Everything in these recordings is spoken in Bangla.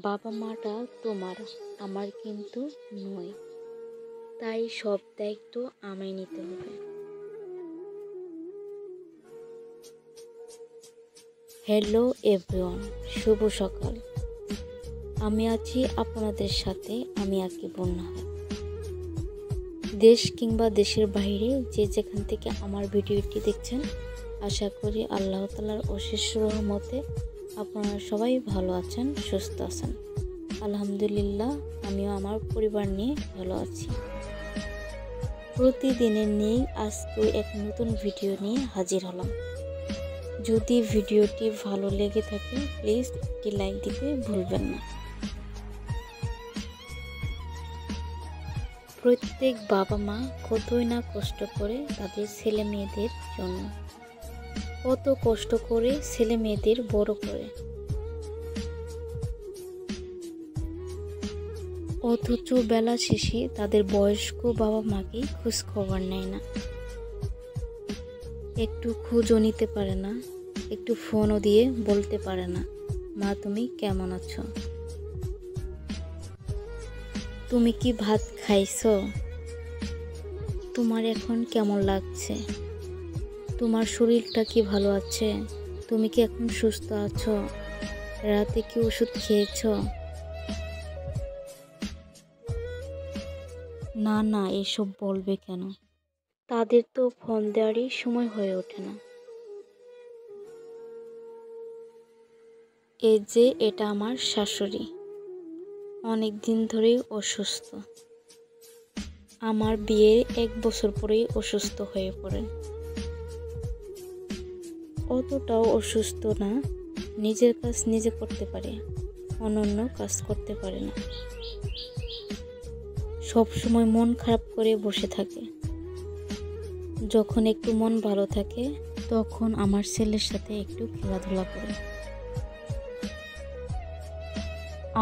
বাবা মাটা তোমার, আমার কিন্তু নয়। তাই সব দায়িত্ব আমায় নিতে হবে। হ্যালো এভরিওয়ান, শুভ সকাল। আমি আছি আপনাদের সাথে। আমি আঁকি বন্যা। দেশ কিংবা দেশের বাইরে যে যেখান থেকে আমার ভিডিওটি দেখছেন, আশা করি আল্লাহ তাআলার অশেষ রহমতে আপনারা সবাই ভালো আছেন, সুস্থ আছেন। আলহামদুলিল্লাহ, আমিও আমার পরিবার নিয়ে ভালো আছি। প্রতিদিনের নিয়ে আজকে এক নতুন ভিডিও নিয়ে হাজির হলাম। যদি ভিডিওটি ভালো লেগে থাকে প্লিজ একটি লাইক দিতে ভুলবেন না। প্রত্যেক বাবা মা কতই না কষ্ট করে তাদের ছেলে মেয়েদের জন্য, কত কষ্ট করে ছেলে মেয়েদের বড় করে, অথচ বেলা শেষে তাদের বয়স্ক বাবা মাকে খোঁজ খবর নেয় না, একটু খোঁজও নিতে পারে না, একটু ফোনও দিয়ে বলতে পারে না, মা তুমি কেমন আছো, তুমি কি ভাত খাইছো, তোমার এখন কেমন লাগছে, তোমার শরীরটা কি ভালো আছে, তুমি কি এখন সুস্থ আছো, রাতে কি ওষুধ খেয়েছো? না না, এসব বলবে কেন? তাদের তো ফোন দেওয়ারই সময় হয়ে ওঠে না। এই যে এটা আমার শাশুড়ি, অনেক দিন ধরেই অসুস্থ। আমার বিয়ের 1 বছর পরেই অসুস্থ হয়ে পড়েন। অতটাও অসুস্থ না, নিজের কাজ নিজে করতে পারে, অনন্য কাজ করতে পারে না। সব সময় মন খারাপ করে বসে থাকে। যখন একটু মন ভালো থাকে তখন আমার ছেলের সাথে একটু খেলাধুলা করে।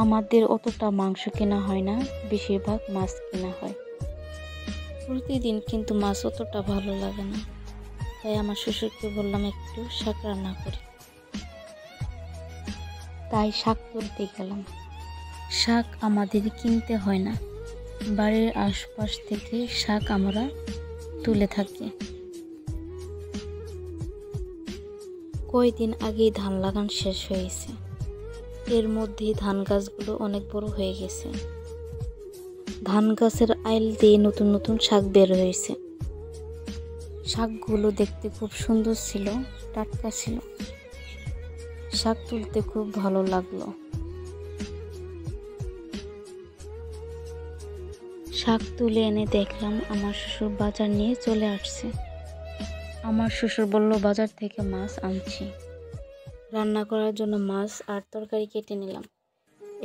আমাদের অতটা মাংস কেনা হয় না, বেশিরভাগ মাছ কেনা হয়। প্রতিদিন কিন্তু মাছ অতটা ভালো লাগে না, তাই আমার শ্বশুরকে বললাম একটু শাক রান্না করি। তাই শাক তুলতে গেলাম। শাক আমাদের কিনতে হয় না, বাড়ির আশপাশ থেকে শাক আমরা তুলে থাকি। কয়েকদিন আগেই ধান লাগান শেষ হয়েছে, এর মধ্যেই ধান গাছগুলো অনেক বড় হয়ে গেছে। ধান গাছের আইল দিয়ে নতুন নতুন শাক বের হয়েছে। শাকগুলো দেখতে খুব সুন্দর ছিল, টাটকা ছিল। শাক তুলতে খুব ভালো লাগলো। শাক তুলে এনে দেখলাম আমার শ্বশুর বাজার নিয়ে চলে আসছে। আমার শ্বশুর বলল বাজার থেকে মাছ আনছি। রান্না করার জন্য মাছ আর তরকারি কেটে নিলাম।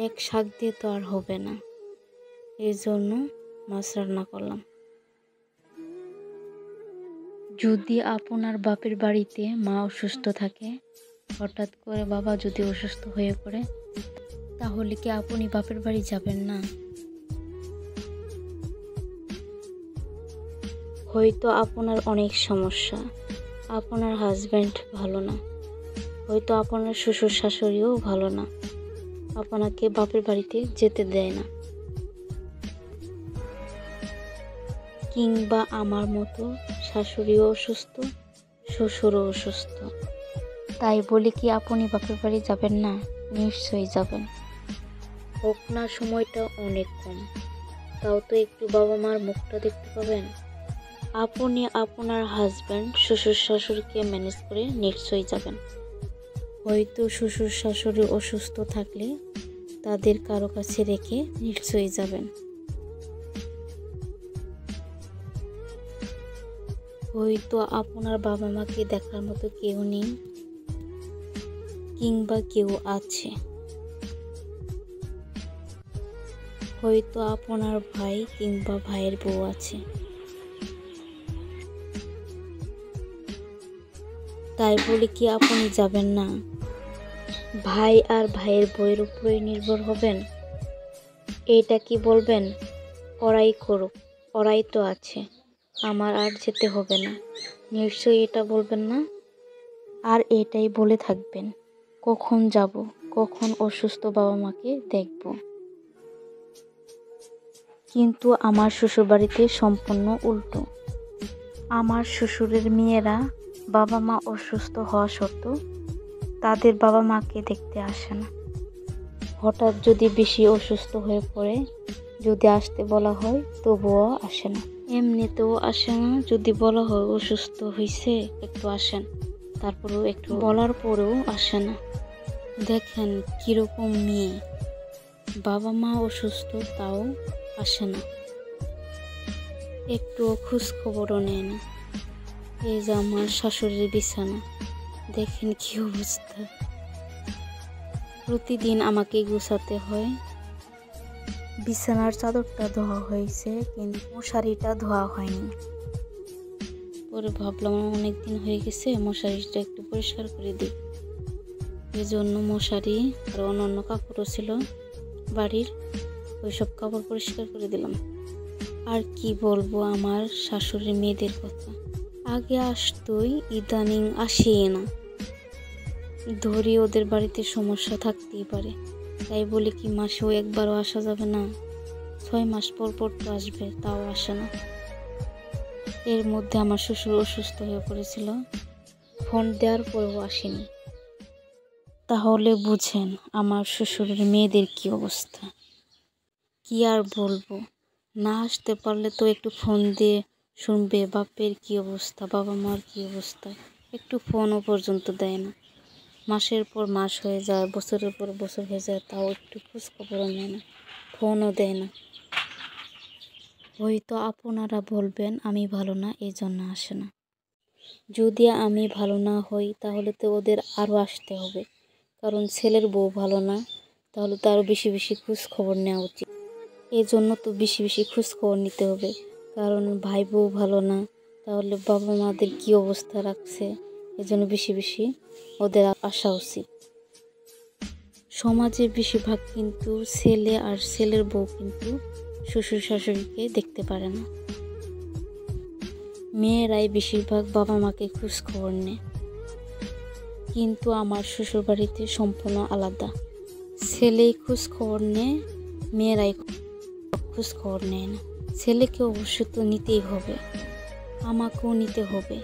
এক শাক দিয়ে তো আর হবে না, এই জন্য মাছ রান্না করলাম। যদি আপনার বাপের বাড়িতে মা অসুস্থ থাকে, হঠাৎ করে বাবা যদি অসুস্থ হয়ে পড়ে, তাহলে কি আপনি বাপের বাড়ি যাবেন না? হয়তো আপনার অনেক সমস্যা, আপনার হাজব্যান্ড ভালো না, হয়তো আপনার শ্বশুর শাশুড়িও ভালো না, আপনাকে বাপের বাড়িতে যেতে দেয় না। কিংবা আমার মতো শাশুড়িও অসুস্থ, শ্বশুরও অসুস্থ, তাই বলে কি আপনি বাপের বাড়ি যাবেন না? নিশ্চয়ই যাবেন। হোক না সময়টা অনেক কম, তাও তো একটু বাবা মার মুখটা দেখতে পাবেন। আপনি আপনার হাজব্যান্ড শ্বশুর শাশুড়িকে ম্যানেজ করে নিশ্চয়ই যাবেন। হয়তো শ্বশুর শাশুড়ি অসুস্থ থাকলে তাদের কারো কাছে রেখে নিশ্চয়ই যাবেন। হয়তো আপনার বাবা মাকে দেখার মতো কেউ নেই, কিংবা কেউ আছে। হয়তো আপনার ভাই কিংবা ভাইয়ের বউ আছে, তাই বলে কি আপনি যাবেন না? ভাই আর ভাইয়ের বউয়ের উপরে নির্ভর হবেন? এটা কি বলবেন ওরাই করুক, ওরাই তো আছে, আমার আর যেতে হবে না? নিশ্চয়ই এটা বলবেন না, আর এটাই বলে থাকবেন। কখন যাব, কখন অসুস্থ বাবা মাকে দেখব। কিন্তু আমার শ্বশুরবাড়িতে সম্পূর্ণ উল্টো। আমার শ্বশুরের মেয়েরা বাবা মা অসুস্থ হওয়া সত্ত্বেও তাদের বাবা মাকে দেখতে আসে না। হঠাৎ যদি বেশি অসুস্থ হয়ে পড়ে, যদি আসতে বলা হয় তবুও আসে না। এমনিতেও আসে না, যদি বলা হয় অসুস্থ হয়েছে একটু আসেন, তারপরেও একটু বলার পরেও আসে না। দেখেন কিরকম মেয়ে, বাবা মা অসুস্থ তাও আসে না, একটুও খোঁজ খবরও নেয় না। এই যে আমার শাশুড়ির বিছানা, দেখেন কি অবস্থা। প্রতিদিন আমাকে গুছাতে হয়। বিছানার চাদরটা ধোয়া হয়েছে কিন্তু মশারিটা ধোয়া হয়নি। পরে ভাবলাম অনেকদিন হয়ে গেছে, মশারিটা একটু পরিষ্কার করে দিই। এই জন্য মশারি আর অন্যান্য কাপড়ও ছিল বাড়ির, ওইসব কাপড় পরিষ্কার করে দিলাম। আর কি বলবো আমার শাশুড়ির মেয়েদের কথা, আগে আসতোই, ইদানিং আসেই না। ধরি ওদের বাড়িতে সমস্যা থাকতেই পারে, তাই বলে কি মাসেও একবারও আসা যাবে না? 6 মাস পর পর তো আসবে, তাও আসে না। এর মধ্যে আমার শ্বশুর অসুস্থ হয়ে পড়েছিল, ফোন দেওয়ার পরেও আসেনি। তাহলে বুঝেন আমার শ্বশুরের মেয়েদের কি অবস্থা। কি আর বলবো, না আসতে পারলে তো একটু ফোন দিয়ে শুনবে বাপের কি অবস্থা, বাবা মার কি অবস্থা। একটু ফোনও পর্যন্ত দেয় না। মাসের পর মাস হয়ে যায়, বছরের পর বছর হয়ে যায়, তাও একটু খোঁজ খবরও নেয় না, ফোনও দেয় না। হয়তো আপনারা বলবেন আমি ভালো না এই জন্য আসে না। যদি আমি ভালো না হই তাহলে তো ওদের আরও আসতে হবে, কারণ ছেলের বউ ভালো না, তাহলে তো আরও বেশি বেশি খোঁজ খবর নেওয়া উচিত। এই জন্য তো বেশি বেশি খোঁজ খবর নিতে হবে, কারণ ভাই বউ ভালো না, তাহলে বাবা মাদের কি অবস্থা রাখছে, এই জন্য বেশি বেশি ওদের আসা উচিত। সমাজে বেশিরভাগ কিন্তু ছেলে আর ছেলের বউ কিন্তু শ্বশুর শাশুড়িকে দেখতে পারে না। মেয়েরাই বেশিরভাগ বাবা মাকে খোঁজ খবর নেয়। কিন্তু আমার শ্বশুরবাড়িতে সম্পূর্ণ আলাদা। ছেলেই খোঁজ খবর নেয়, মেয়েরাই খোঁজ খবর নেয় না। ছেলেকে অবশ্য তো নিতেই হবে, আমাকেও নিতে হবে,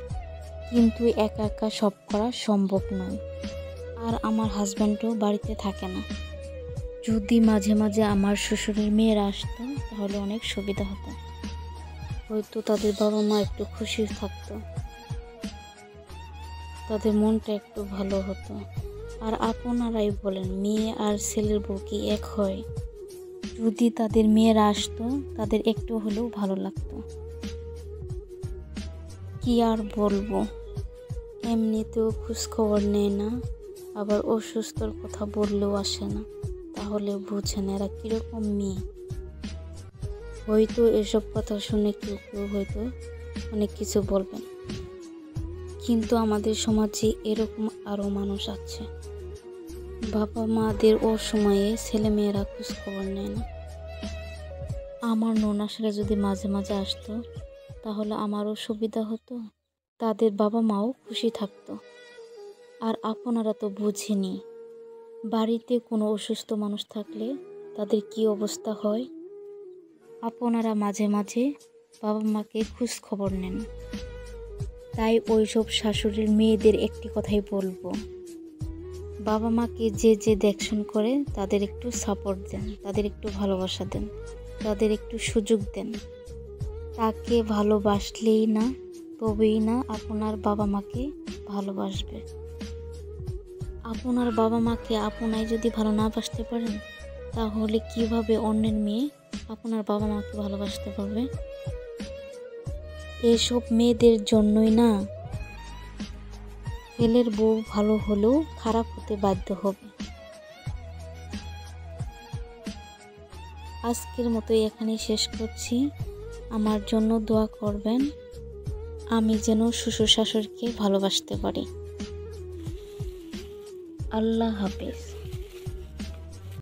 কিন্তু একা একা সব করা সম্ভব নয়। আর আমার হাজব্যান্ডও বাড়িতে থাকে না। যদি মাঝে মাঝে আমার শ্বশুরের মেয়েরা আসতো তাহলে অনেক সুবিধা হতো, হয়তো তাদের বাবা মা একটু খুশি থাকতো, তাদের মনটা একটু ভালো হতো। আর আপনারাই বলেন, মেয়ে আর ছেলের বউ কি এক হয়? যদি তাদের মেয়েরা আসতো তাদের একটু হলেও ভালো লাগতো। কি আর বলবো, এমনিতেও খোঁজ খবর নেয় না, আবার অসুস্থর কথা বললেও আসে না। তাহলে বুঝেন এরা কিরকম মেয়ে। হয়তো এসব কথা শুনে কেউ কেউ হয়তো অনেক কিছু বলবেন, কিন্তু আমাদের সমাজে এরকম আরও মানুষ আছে। বাবা মাদের অসময়ে ছেলে মেয়েরা খোঁজ খবর নেয় না। আমার ননাসরা যদি মাঝে মাঝে আসতো তাহলে আমারও সুবিধা হতো, তাদের বাবা মাও খুশি থাকতো। আর আপনারা তো বুঝেনি, বাড়িতে কোনো অসুস্থ মানুষ থাকলে তাদের কি অবস্থা হয়। আপনারা মাঝে মাঝে বাবা মাকে খোঁজ খবর নেন। তাই ওইসব শাশুড়ির মেয়েদের একটি কথাই বলবো, বাবা মাকে যে যে দেখশন করে তাদের একটু সাপোর্ট দেন, তাদের একটু ভালোবাসা দেন, তাদের একটু সুযোগ দেন। তাকে ভালোবাসলেই না, তবেই না আপনার বাবা মাকে ভালোবাসবে। আপনার বাবা মাকে আপনাই যদি ভালো না বাসতে পারেন, তাহলে কিভাবে অন্যের মেয়ে আপনার বাবা মাকে ভালোবাসতে পারবে? এসব মেয়েদের জন্যই না ছেলের বউ ভালো হলেও খারাপ হতে বাধ্য হবে। আজকের মতো এখানেই শেষ করছি। আমার জন্য দোয়া করবেন, আমি যেন শ্বশুর শাশুড়িকে ভালোবাসতে পারি। আল্লাহ হাফেজ।